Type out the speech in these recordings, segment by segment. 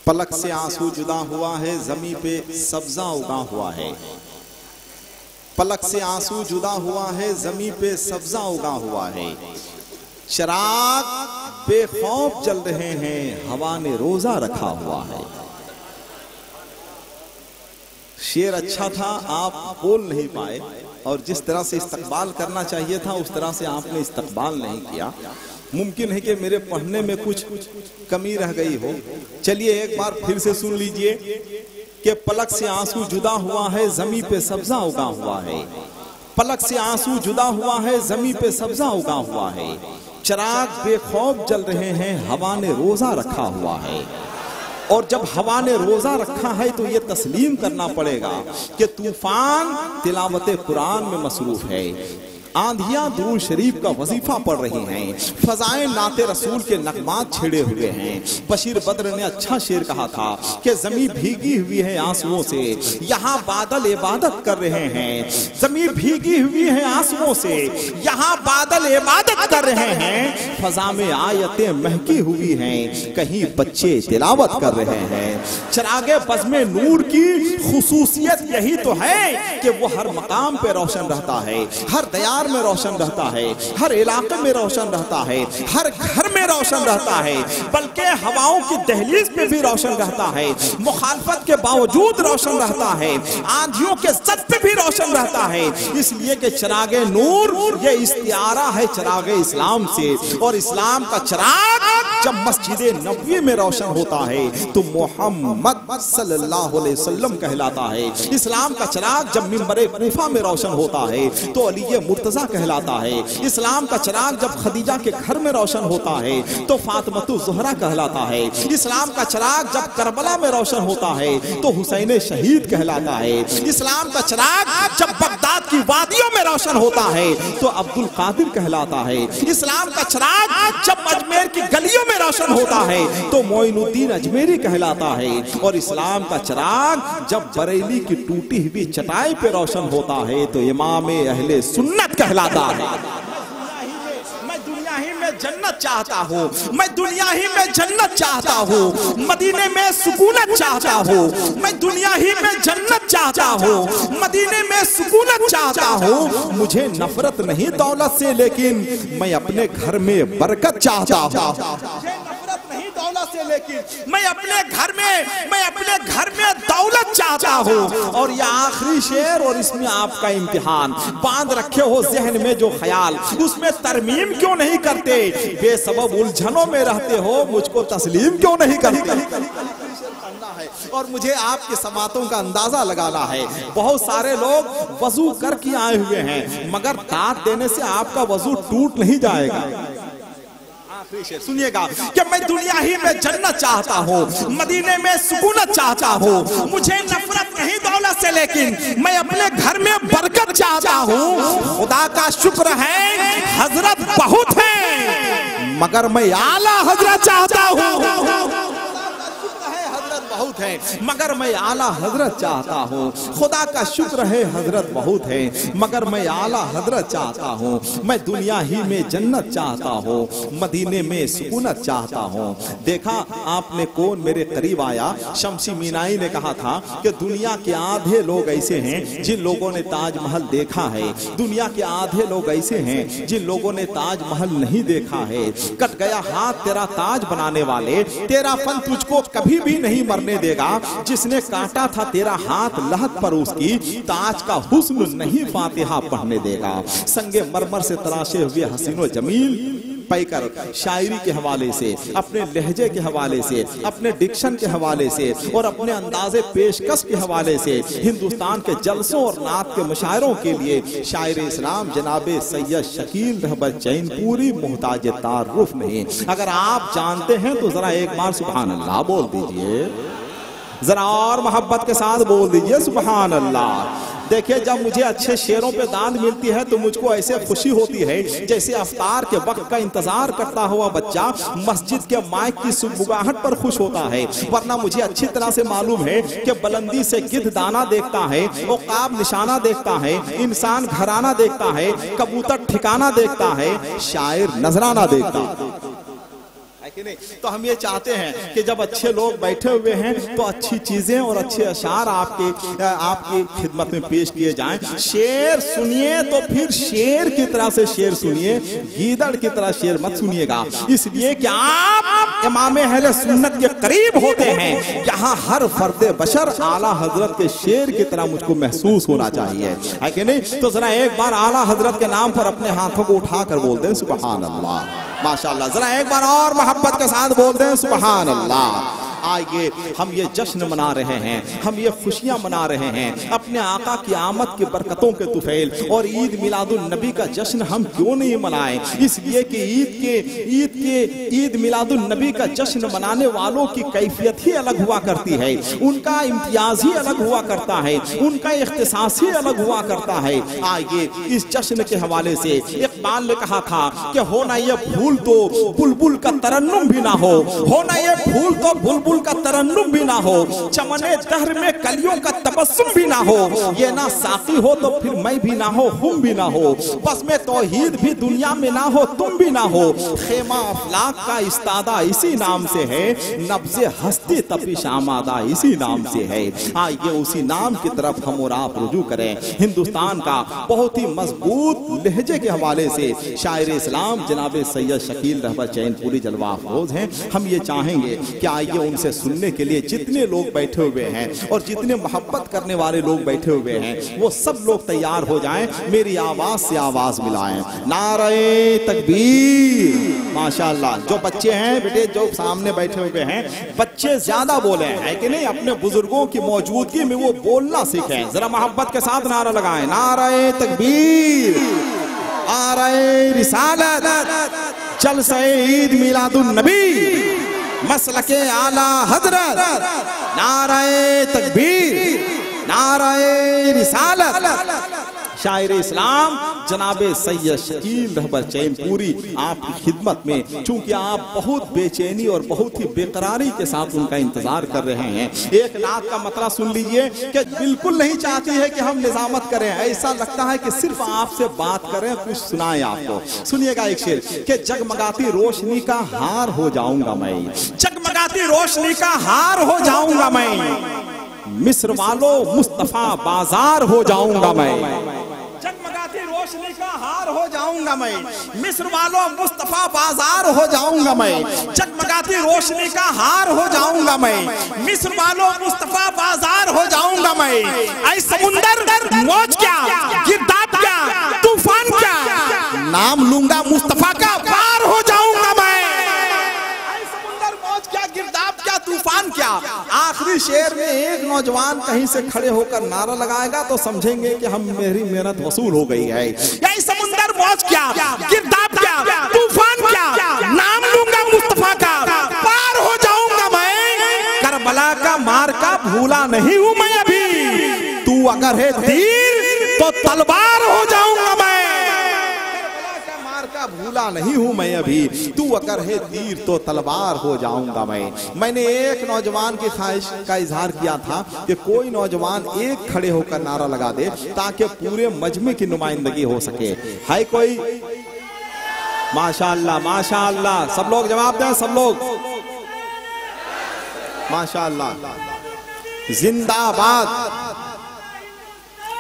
पलक से आंसू जुदा हुआ है, जमी पे सब्जा उगा हुआ है। पलक से आंसू जुदा हुआ है, जमी पे सब्जा उगा हुआ है। चिराग बेखौफ जल रहे हैं, हवा ने रोजा रखा हुआ है। शेर अच्छा था, आप बोल नहीं पाए और जिस तरह से इस्तकबाल करना चाहिए था उस तरह से आपने इस्तकबाल नहीं किया। मुमकिन है कि मेरे पढ़ने में कुछ कमी रह गई हो। चलिए एक बार फिर से सुन लीजिए कि पलक से आंसू जुदा हुआ है, जमी पे सब्जा उगा हुआ है। पलक से आंसू जुदा हुआ है, जमी पे सब्जा उगा हुआ है। चिराग बेखौफ जल रहे हैं, हवा ने रोजा रखा हुआ है। और जब हवा ने रोजा रखा है तो ये तस्लीम करना पड़ेगा कि तूफान तिलावत कुरान में मसरूफ है, आंधियां दुरूद शरीफ का वजीफा पढ़ रही हैं, फजाएं नाते रसूल के नगमात छिड़े हुए हैं। बशीर बद्र ने अच्छा शेर कहा था कि जमीन भीगी हुई है आंसुओं से, यहाँ बादल इबादत कर रहे हैं। जमीन भीगी हुई है आंसुओं से, यहाँ बादल इबादत कर रहे हैं। फजा में आयतें महकी हुई हैं, कहीं बच्चे तिलावत कर रहे हैं। चिरागे बज़्म नूर की खुसूसियत यही तो है कि वो हर मकाम पे रोशन रहता है, हर दयार में रोशन रहता है, हर इलाके में रोशन रहता है, हर घर में रोशन रहता है, बल्कि हवाओं की दहलीज में भी रोशन रहता है। मुखालफत के बावजूद रोशन रहता है, आंधियों के सद पे भी रोशन रहता है। इसलिए कि चिरागे नूर ये इस्तिआरा है चिरागे इस्लाम से, और इस्लाम का चिराग जब मस्जिद नबवी में रोशन होता है तो मोहम्मद सल्लल्लाहु अलैहि वसल्लम कहलाता है। इस्लाम का चिराग जब मिंबर कूफा में रोशन होता है तो अली मुर्तजा कहलाता है। इस्लाम का चिराग जब खदीजा के घर में रोशन होता है तो फातिमतु ज़हरा कहलाता है। इस्लाम का चिराग जब करबला में रोशन होता है तो हुसैन शहीद कहलाता है। इस्लाम का चिराग जब बगदाद की वादियों में रोशन होता है तो अब्दुल कादिर कहलाता है। इस्लाम का चिराग जब अजमेर की गलियों में रोशन होता है तो मोइनुद्दीन अजमेरी कहलाता है। और इस्लाम का चिराग जब बरेली की टूटी हुई चटाई पे रोशन होता है तो इमाम अहले सुन्नत कहलाता है। मैं दुनिया ही में जन्नत चाहता हूँ, मैं दुनिया ही में जन्नत चाहता हूँ, मदीने में सुकूनत चाहता हूँ। मैं दुनिया ही में जन्नत चाहता हूँ, मदीने में सुकूनत चाहता हूँ। मुझे नफरत नहीं दौलत से, लेकिन मैं अपने घर में बरकत चाहता हूँ। से लेकिन मैं अपने घर में दौलत चाहता हूँ। और यह आखिरी शेर, और इसमें आपका इम्तिहान। बांध रखे हो जहन में जो ख्याल, उसमें तरमीम क्यों नहीं करते? बेसबब उलझनों में रहते हो, मुझको तस्लीम क्यों नहीं करते? और मुझे आपके समातों का अंदाजा लगाना है। बहुत सारे लोग वजू करके आए हुए हैं, मगर दांत देने से आपका वजू टूट नहीं जाएगा। सुनिएगा कि मैं दुनिया ही में जन्नत चाहता हूँ, मदीने में सुकूनत चाहता हूँ। मुझे नफरत नहीं दौलत से, लेकिन मैं अपने घर में बरकत चाहता हूँ। खुदा का शुक्र है हजरत बहुत है, मगर मैं आला हजरत चाहता हूँ। बहुत है मगर मैं आला हजरत चाहता हूँ। खुदा का शुक्र है हजरत बहुत है, मगर मैं आला हजरत चाहता हूँ। मैं दुनिया ही में जन्नत चाहता हूँ, मदीने में सुकूनत चाहता हूँ। देखा आपने कौन मेरे करीब आया? शमसी मीनाई ने कहा था कि दुनिया के आधे लोग ऐसे हैं जिन लोगों ने ताजमहल देखा है, दुनिया के आधे लोग ऐसे हैं जिन लोगों ने ताजमहल नहीं देखा है। कट गया हाथ तेरा ताज बनाने वाले, तेरा फन तुझको कभी भी नहीं मरने देगा। जिसने काटा था तेरा हाथ लहद पर, उसकी ताज का हुस्न नहीं फातिहा पढ़ने देगा। संगे मरमर से तराशे हुए हसीनो जमील पैकर शायरी के हवाले से, अपने लहजे के हवाले से, अपने डिक्शन के हवाले से और अपने अंदाजे पेशकश के हवाले से हिंदुस्तान के जलसों और नात के मुशायरों के लिए शायर इस्लाम जनाबे सैयद शकील रहबर चैनपुरी मुहताज तारुफ नहीं। अगर आप जानते हैं तो जरा एक बार सुभान अल्लाह बोल दीजिए, जरा और मोहब्बत के साथ बोल दीजिए सुभान अल्लाह। देखिए, जब मुझे अच्छे शेरों पे दाद मिलती है तो मुझको ऐसे खुशी होती है जैसे अफ्तार के वक्त का इंतजार करता हुआ बच्चा मस्जिद के माइक की सुबुगाहट पर खुश होता है। वरना मुझे अच्छी तरह से मालूम है कि बुलंदी से गिद्ध दाना देखता है, उकाब निशाना देखता है, इंसान घराना देखता है, कबूतर ठिकाना देखता है, शायर नजराना देखता है। कि नहीं? तो हम ये चाहते हैं कि जब अच्छे लोग बैठे हुए हैं तो अच्छी चीजें और अच्छे अशार आपकी खिदमत में पेश किए जाएं। शेर सुनिए तो फिर शेर की तरह से शेर सुनिए, गीदड़ की तरह शेर मत सुनिएगा, इसलिए कि आप इमाम अहले सुन्नत के करीब होते हैं। यहाँ हर फर्द बशर आला हजरत के शेर की तरह मुझको महसूस होना चाहिए, है कि नहीं? तो जरा एक बार आला हजरत के नाम पर अपने हाथों को उठाकर बोल दें सुबहान अल्लाह, माशाअल्लाह। जरा एक बार और मोहब्बत के साथ बोल दें सुबहान अल्लाह। आइए, हम ये जश्न मना रहे हैं, हम ये खुशियां मना रहे हैं अपने आका की आमद की बरकतों के तुफैल, और ईद मिलादुन नबी का जश्न हम क्यों नहीं मनाएं? इसलिए कि ईद मिलादुन नबी का जश्न मनाने वालों की कैफियत ही अलग हुआ करती है, उनका इम्तियाज ही अलग हुआ करता है, उनका इख्तिसास ही अलग हुआ करता है। आइए, इस जश्न के हवाले से इकबाल ने कहा था कि हो ना ये फूल तो बुलबुल का तरन्नुम भी ना हो ना ये फूल तो बुलबुल का तरन्नुम भी ना हो, चमने दहर में कलियों का तबस्सुम भी ना हो, ये ना साकी हो तो फिर मैं भी ना हो, हम भी ना हो, बस में तौहीद भी दुनिया में ना हो, तुम भी ना हो, खेमा अफलाक का इस्तादा इसी नाम से है, नब्ज़े हस्ती तपिश आमादा इसी नाम से है। आइए उसी नाम की तरफ हम और आप रुजू करें। हिंदुस्तान का बहुत ही मजबूत लहजे के हवाले से शायर इस्लाम जनाब सैयद शकील रहबर चैनपुरी जलवा अफरोज हैं। हम ये चाहेंगे कि आइए उनसे सुनने के लिए जितने लोग बैठे हुए हैं और जितने मोहब्बत करने वाले लोग बैठे हुए हैं वो सब लोग तैयार हो जाएं, मेरी आवाज से आवाज मिलाएं। नारे तकबीर, माशाअल्लाह। जो बच्चे हैं बेटे, जो सामने बैठे हुए हैं, बच्चे ज्यादा बोले हैं कि नहीं, अपने बुजुर्गों की मौजूदगी में वो बोलना सीखें। जरा मोहब्बत के साथ नारा लगाएं, नारे तकबीर, नारे रिसालत, जलसे ईद मिलादुन नबी, मसलके आला हजरत, नारे तकबीर, नारे रिसालत। शायर इस्लाम जनाबे सैयद शकील रहबर चैनपुरी आपकी खिदमत में, चूंकि आप बहुत बेचैनी और बहुत ही बेकरारी के साथ उनका इंतजार कर रहे हैं। एक नात का मतला सुन लीजिए कि बिल्कुल नहीं चाहती है कि हम निजामत करें, ऐसा लगता है कि सिर्फ आपसे बात करें, कुछ सुनाएं आपको। सुनिएगा एक शेर कि जगमगाती रोशनी का हार हो जाऊंगा मैं, जगमगाती रोशनी का हार हो जाऊंगा मैं, मिस्र वालों मुस्तफा बाजार हो जाऊंगा मैं, जगमगाती रोशनी का हार हो जाऊंगा मैं, मिस्र वालों मुस्तफा बाजार हो जाऊंगा मैं, जगमगाती रोशनी का हार हो जाऊंगा मैं, मिस्र वालों मुस्तफा बाजार हो जाऊंगा मैं। ऐ समुंदर मौज क्या, गिरदाब क्या, तूफान क्या, नाम लूंगा मुस्तफा का, पार हो जाऊंगा मैं। तूफान क्या। आखिरी शेर में एक नौजवान कहीं से खड़े होकर नारा लगाएगा तो समझेंगे कि मेरी मेहनत वसूल हो गई है। यही समुंदर मौज क्या, गिरदाब क्या, तूफान क्या, नाम लूंगा मुस्तफा का, पार हो जाऊंगा मैं। करबला का मार का भूला नहीं हूं मैं अभी, तू अगर है तीर तो तलवार हो जाऊंगा मैं। भूला नहीं हूं मैं अभी, तू अगर है तीर तो तलवार हो जाऊंगा मैं। मैंने एक नौजवान की ख्वाहिश का इजहार किया था कि कोई नौजवान एक खड़े होकर नारा लगा दे ताकि पूरे मजमे की नुमाइंदगी हो सके। है कोई? माशाअल्लाह माशाअल्लाह, सब लोग जवाब दें, सब लोग माशाअल्लाह। जिंदाबाद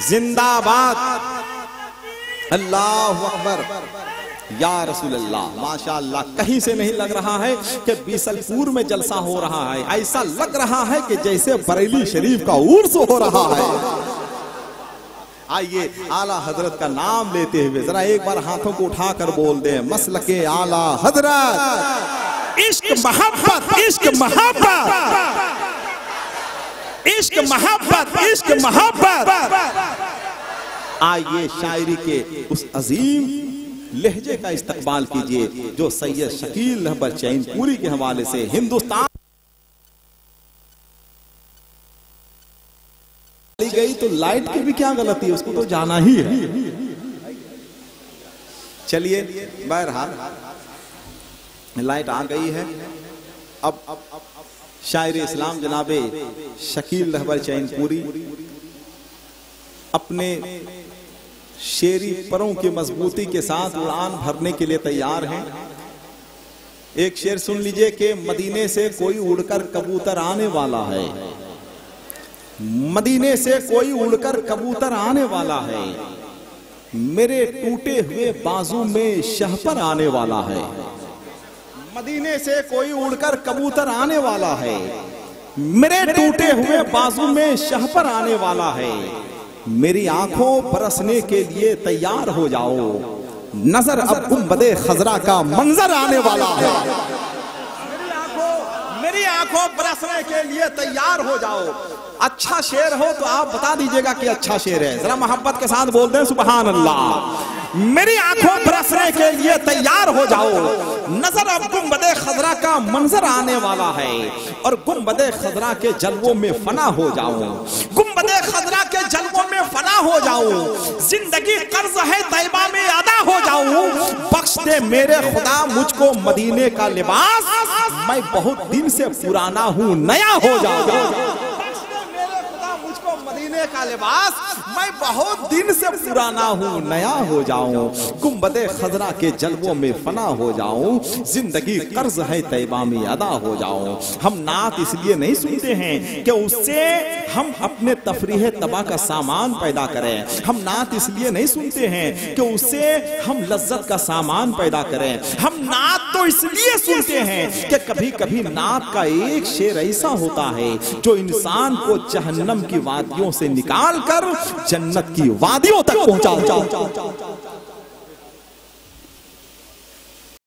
जिंदाबाद, अल्लाहु अकबर, या रसूल अल्लाह। माशाअल्लाह, कहीं से नहीं लग रहा है कि बीसलपुर में जलसा हो रहा है, ऐसा लग रहा है कि जैसे बरेली शरीफ का उर्स हो रहा है। आइए आला हजरत का नाम लेते हुए जरा एक बार हाथों को उठाकर बोल दे, मसलके आला हजरत। इश्क मोहब्बत, इश्क मोहब्बत, इश्क मोहब्बत, इश्क मोहब्बत। आइए शायरी के उस अजीम लहजे का इस्तकबाल कीजिए जो सैयद शकील रहबर चैनपुरी के हवाले से हिंदुस्तान गई। तो लाइट की भी क्या गलती है, उसको तो जाना ही है। चलिए बहरहाल लाइट आ गई है। अब शायर इस्लाम जनाबे शकील रहबर चैनपुरी अपने शेरी परों की मजबूती के साथ उड़ान भरने के लिए तैयार हैं। एक शेर सुन लीजिए कि मदीने से कोई उड़कर कबूतर आने वाला है, मदीने से कोई उड़कर कबूतर आने वाला है, मेरे टूटे हुए बाजू में शहपर आने वाला है। मदीने से कोई उड़कर कबूतर आने वाला है, मेरे टूटे हुए बाजू में शहपर आने वाला है। मेरी आंखों बरसने के लिए तैयार हो जाओ, नजर अब गुंबदे खजरा का मंजर आने वाला है। मेरी आंखों बरसने के लिए तैयार हो जाओ। अच्छा शेर हो तो आप बता दीजिएगा कि अच्छा शेर है, जरा मोहब्बत के साथ बोल दें सुभान अल्लाह। मेरी आंखों बरसने के लिए तैयार हो जाओ, नजर अब गुंबदे खजरा का मंजर आने वाला है, और गुंबदे खजरा के जलवों में फना हो जाऊं, गुंबदे खजरा के जलवों में फना हो जाऊं, जिंदगी कर्ज है तैबा में अदा हो जाऊं। बख्श दे मेरे खुदा मुझको मदीने का लिबास, मैं बहुत दिन से पुराना हूं नया हो जाऊं। मदीने का लिबास, मैं बहुत दिन से पुराना हूँ नया हो जाऊं, गुंबदे खजरा के जलवों में फना हो जाऊं, जिंदगी कर्ज है तैबा में अदा हो जाऊं। हम नात इसलिए नहीं सुनते हैं कि उससे हम अपने तफरीह तबा का सामान पैदा करें, हम नात इसलिए नहीं सुनते हैं कि उससे हम लज्जत का सामान पैदा करें, हम नात तो इसलिए सुनते हैं कि कभी कभी नात का एक शेर ऐसा होता है जो इंसान को जहन्नम की वादियों से निकाल कर जन्नत की वादियों तक पहुंचा।